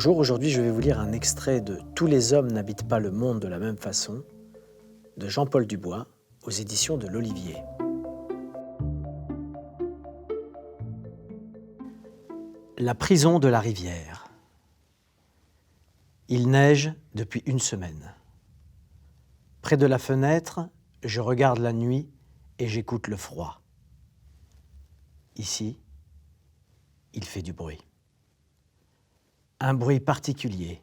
Bonjour, aujourd'hui je vais vous lire un extrait de « Tous les hommes n'habitent pas le monde de la même façon » de Jean-Paul Dubois aux éditions de l'Olivier. La prison de la rivière. Il neige depuis une semaine. Près de la fenêtre, je regarde la nuit et j'écoute le froid. Ici, il fait du bruit. Un bruit particulier,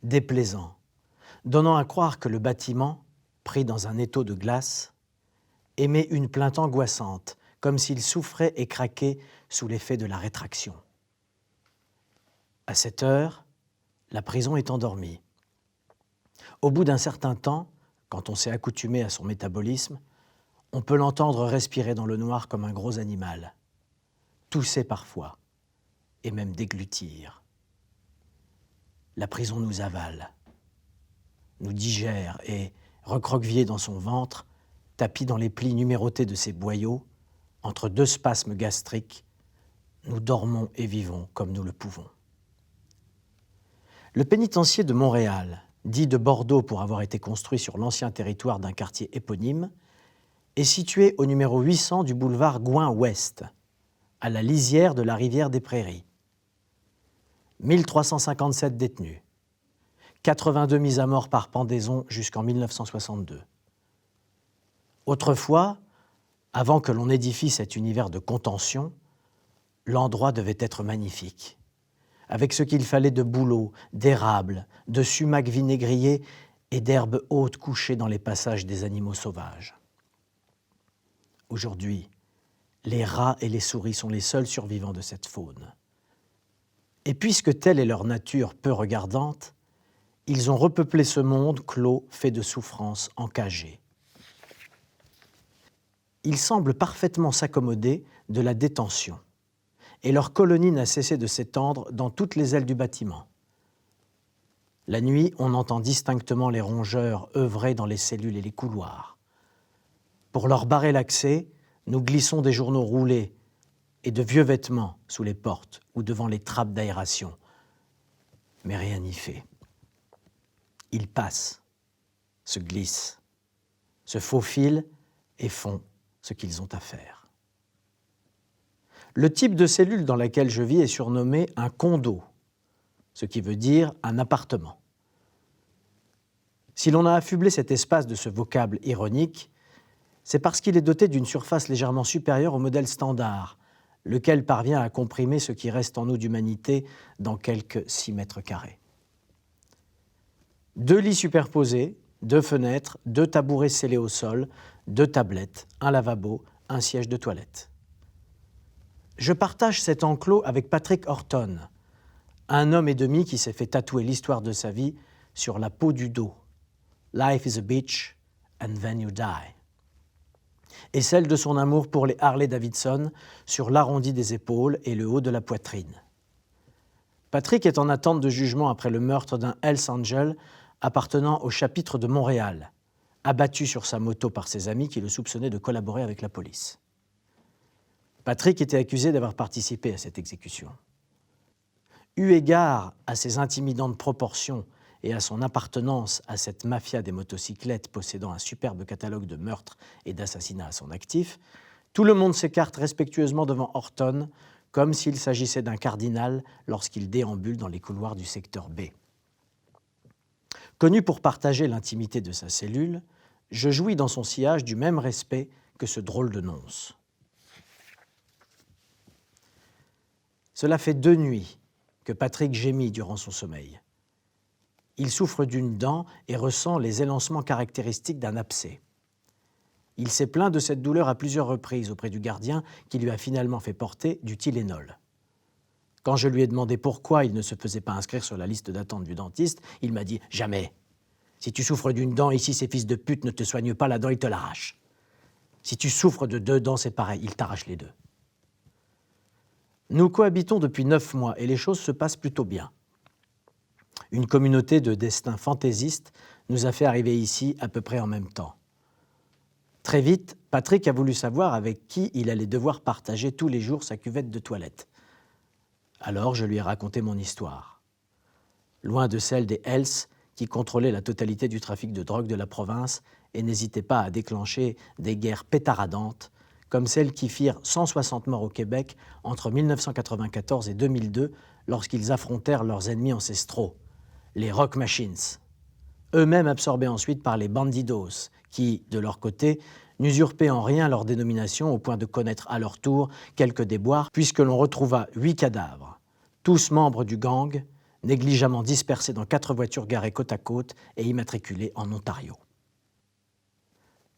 déplaisant, donnant à croire que le bâtiment, pris dans un étau de glace, émet une plainte angoissante, comme s'il souffrait et craquait sous l'effet de la rétraction. À cette heure, la prison est endormie. Au bout d'un certain temps, quand on s'est accoutumé à son métabolisme, on peut l'entendre respirer dans le noir comme un gros animal, tousser parfois, et même déglutir. La prison nous avale, nous digère et, recroquevillé dans son ventre, tapi dans les plis numérotés de ses boyaux, entre deux spasmes gastriques, nous dormons et vivons comme nous le pouvons. Le pénitencier de Montréal, dit de Bordeaux pour avoir été construit sur l'ancien territoire d'un quartier éponyme, est situé au numéro 800 du boulevard Gouin-Ouest, à la lisière de la rivière des Prairies. 1357 détenus, 82 mises à mort par pendaison jusqu'en 1962. Autrefois, avant que l'on édifie cet univers de contention, l'endroit devait être magnifique, avec ce qu'il fallait de bouleaux, d'érables, de sumacs vinaigriers et d'herbes hautes couchées dans les passages des animaux sauvages. Aujourd'hui, les rats et les souris sont les seuls survivants de cette faune. Et puisque telle est leur nature peu regardante, ils ont repeuplé ce monde clos fait de souffrances encagées. Ils semblent parfaitement s'accommoder de la détention, et leur colonie n'a cessé de s'étendre dans toutes les ailes du bâtiment. La nuit, on entend distinctement les rongeurs œuvrer dans les cellules et les couloirs. Pour leur barrer l'accès, nous glissons des journaux roulés et de vieux vêtements sous les portes ou devant les trappes d'aération. Mais rien n'y fait. Ils passent, se glissent, se faufilent et font ce qu'ils ont à faire. Le type de cellule dans laquelle je vis est surnommé un condo, ce qui veut dire un appartement. Si l'on a affublé cet espace de ce vocable ironique, c'est parce qu'il est doté d'une surface légèrement supérieure au modèle standard, lequel parvient à comprimer ce qui reste en nous d'humanité dans quelques 6 mètres carrés. 2 lits superposés, 2 fenêtres, 2 tabourets scellés au sol, 2 tablettes, un lavabo, un siège de toilette. Je partage cet enclos avec Patrick Horton, un homme et demi qui s'est fait tatouer l'histoire de sa vie sur la peau du dos. Life is a bitch and then you die. Et celle de son amour pour les Harley-Davidson sur l'arrondi des épaules et le haut de la poitrine. Patrick est en attente de jugement après le meurtre d'un Hells Angel appartenant au chapitre de Montréal, abattu sur sa moto par ses amis qui le soupçonnaient de collaborer avec la police. Patrick était accusé d'avoir participé à cette exécution. Eu égard à ses intimidantes proportions et à son appartenance à cette mafia des motocyclettes possédant un superbe catalogue de meurtres et d'assassinats à son actif, tout le monde s'écarte respectueusement devant Horton, comme s'il s'agissait d'un cardinal lorsqu'il déambule dans les couloirs du secteur B. Connu pour partager l'intimité de sa cellule, je jouis dans son sillage du même respect que ce drôle de nonce. Cela fait 2 nuits que Patrick gémit durant son sommeil. Il souffre d'une dent et ressent les élancements caractéristiques d'un abcès. Il s'est plaint de cette douleur à plusieurs reprises auprès du gardien qui lui a finalement fait porter du Tylenol. Quand je lui ai demandé pourquoi il ne se faisait pas inscrire sur la liste d'attente du dentiste, il m'a dit « Jamais. Si tu souffres d'une dent, ici ces fils de pute ne te soignent pas la dent, ils te l'arrachent. Si tu souffres de 2 dents, c'est pareil, ils t'arrachent les 2. » Nous cohabitons depuis 9 mois et les choses se passent plutôt bien. Une communauté de destin fantaisiste nous a fait arriver ici à peu près en même temps. Très vite, Patrick a voulu savoir avec qui il allait devoir partager tous les jours sa cuvette de toilette. Alors je lui ai raconté mon histoire. loin de celle des Hells qui contrôlaient la totalité du trafic de drogue de la province et n'hésitaient pas à déclencher des guerres pétaradantes, comme celles qui firent 160 morts au Québec entre 1994 et 2002 lorsqu'ils affrontèrent leurs ennemis ancestraux, les Rock Machines, eux-mêmes absorbés ensuite par les Bandidos, qui, de leur côté, n'usurpaient en rien leur dénomination au point de connaître à leur tour quelques déboires, puisque l'on retrouva 8 cadavres, tous membres du gang, négligemment dispersés dans 4 voitures garées côte à côte et immatriculées en Ontario.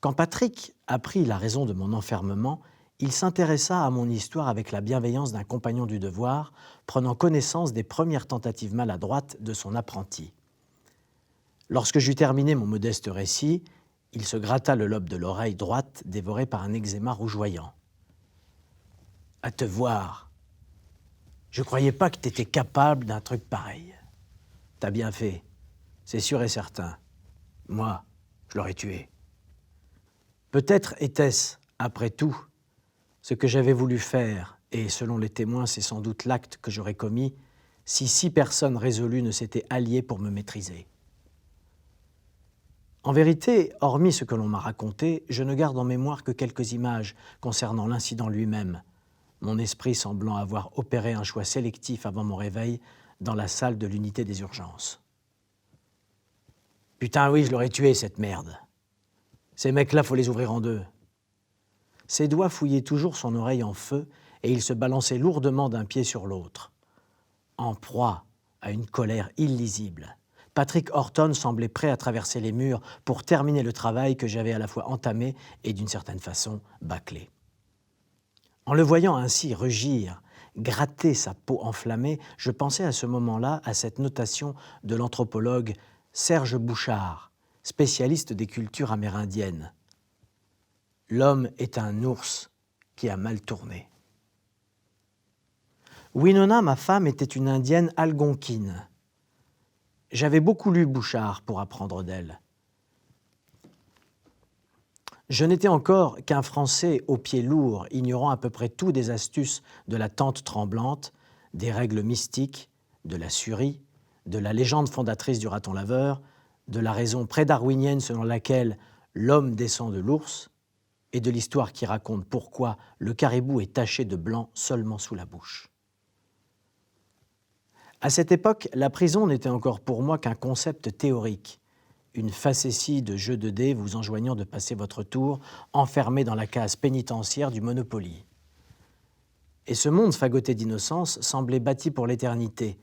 Quand Patrick apprit la raison de mon enfermement, il s'intéressa à mon histoire avec la bienveillance d'un compagnon du devoir, prenant connaissance des premières tentatives maladroites de son apprenti. Lorsque j'eus terminé mon modeste récit, il se gratta le lobe de l'oreille droite dévoré par un eczéma rougeoyant. « À te voir, je croyais pas que t'étais capable d'un truc pareil. T'as bien fait, c'est sûr et certain. Moi, je l'aurais tué. Peut-être était-ce, après tout, ce que j'avais voulu faire, et selon les témoins, c'est sans doute l'acte que j'aurais commis, si 6 personnes résolues ne s'étaient alliées pour me maîtriser. En vérité, hormis ce que l'on m'a raconté, je ne garde en mémoire que quelques images concernant l'incident lui-même, mon esprit semblant avoir opéré un choix sélectif avant mon réveil dans la salle de l'unité des urgences. Putain, oui, je l'aurais tué, cette merde. Ces mecs-là, faut les ouvrir en 2. Ses doigts fouillaient toujours son oreille en feu et il se balançait lourdement d'un pied sur l'autre. En proie à une colère illisible, Patrick Horton semblait prêt à traverser les murs pour terminer le travail que j'avais à la fois entamé et d'une certaine façon bâclé. En le voyant ainsi rugir, gratter sa peau enflammée, je pensais à ce moment-là à cette notation de l'anthropologue Serge Bouchard, spécialiste des cultures amérindiennes. L'homme est un ours qui a mal tourné. Winona, ma femme, était une indienne algonquine. J'avais beaucoup lu Bouchard pour apprendre d'elle. Je n'étais encore qu'un Français aux pieds lourds, ignorant à peu près tout des astuces de la tente tremblante, des règles mystiques, de la surie, de la légende fondatrice du raton laveur, de la raison pré-darwinienne selon laquelle l'homme descend de l'ours, et de l'histoire qui raconte pourquoi le caribou est taché de blanc seulement sous la bouche. À cette époque, la prison n'était encore pour moi qu'un concept théorique, une facétie de jeu de dés vous enjoignant de passer votre tour enfermé dans la case pénitentiaire du Monopoly. Et ce monde fagoté d'innocence semblait bâti pour l'éternité,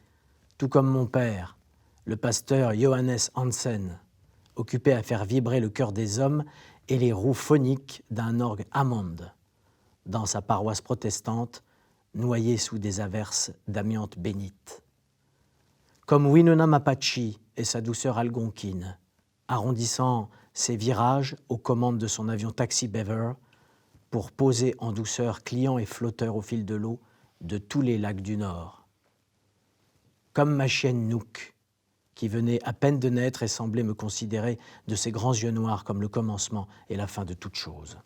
tout comme mon père, le pasteur Johannes Hansen, occupé à faire vibrer le cœur des hommes et les roues phoniques d'un orgue Hammond, dans sa paroisse protestante, noyée sous des averses d'amiante bénite. Comme Winona Mapache et sa douceur algonquine, arrondissant ses virages aux commandes de son avion Taxi Beaver pour poser en douceur clients et flotteurs au fil de l'eau de tous les lacs du Nord. Comme ma chienne Nook, qui venait à peine de naître et semblait me considérer de ses grands yeux noirs comme le commencement et la fin de toute chose.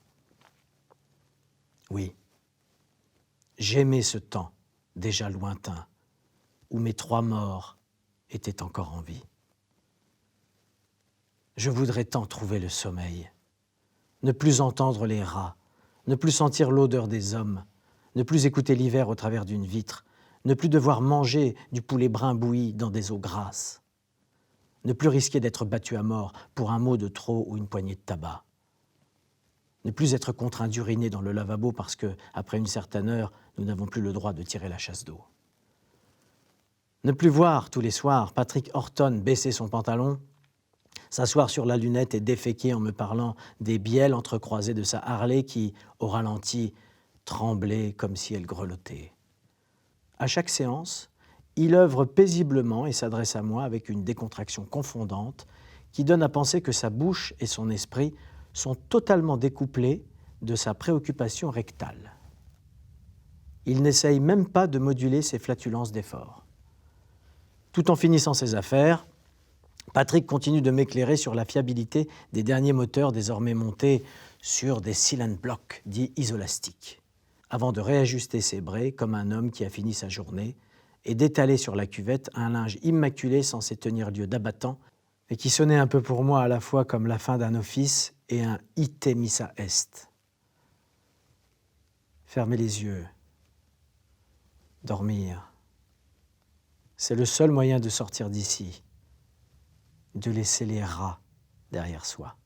Oui, j'aimais ce temps, déjà lointain, où mes 3 morts étaient encore en vie. Je voudrais tant trouver le sommeil, ne plus entendre les rats, ne plus sentir l'odeur des hommes, ne plus écouter l'hiver au travers d'une vitre, ne plus devoir manger du poulet brun bouilli dans des eaux grasses, ne plus risquer d'être battu à mort pour un mot de trop ou une poignée de tabac, ne plus être contraint d'uriner dans le lavabo parce que, après une certaine heure, nous n'avons plus le droit de tirer la chasse d'eau. Ne plus voir tous les soirs Patrick Horton baisser son pantalon, s'asseoir sur la lunette et déféquer en me parlant des bielles entrecroisées de sa Harley qui, au ralenti, tremblait comme si elle grelottait. À chaque séance, il œuvre paisiblement et s'adresse à moi avec une décontraction confondante qui donne à penser que sa bouche et son esprit sont totalement découplés de sa préoccupation rectale. Il n'essaye même pas de moduler ses flatulences d'effort. Tout en finissant ses affaires, Patrick continue de m'éclairer sur la fiabilité des derniers moteurs désormais montés sur des cylind blocks dits isolastiques, avant de réajuster ses braies comme un homme qui a fini sa journée et d'étaler sur la cuvette un linge immaculé censé tenir lieu d'abattant, et qui sonnait un peu pour moi à la fois comme la fin d'un office et un ite missa est. Fermer les yeux, dormir. C'est le seul moyen de sortir d'ici, de laisser les rats derrière soi.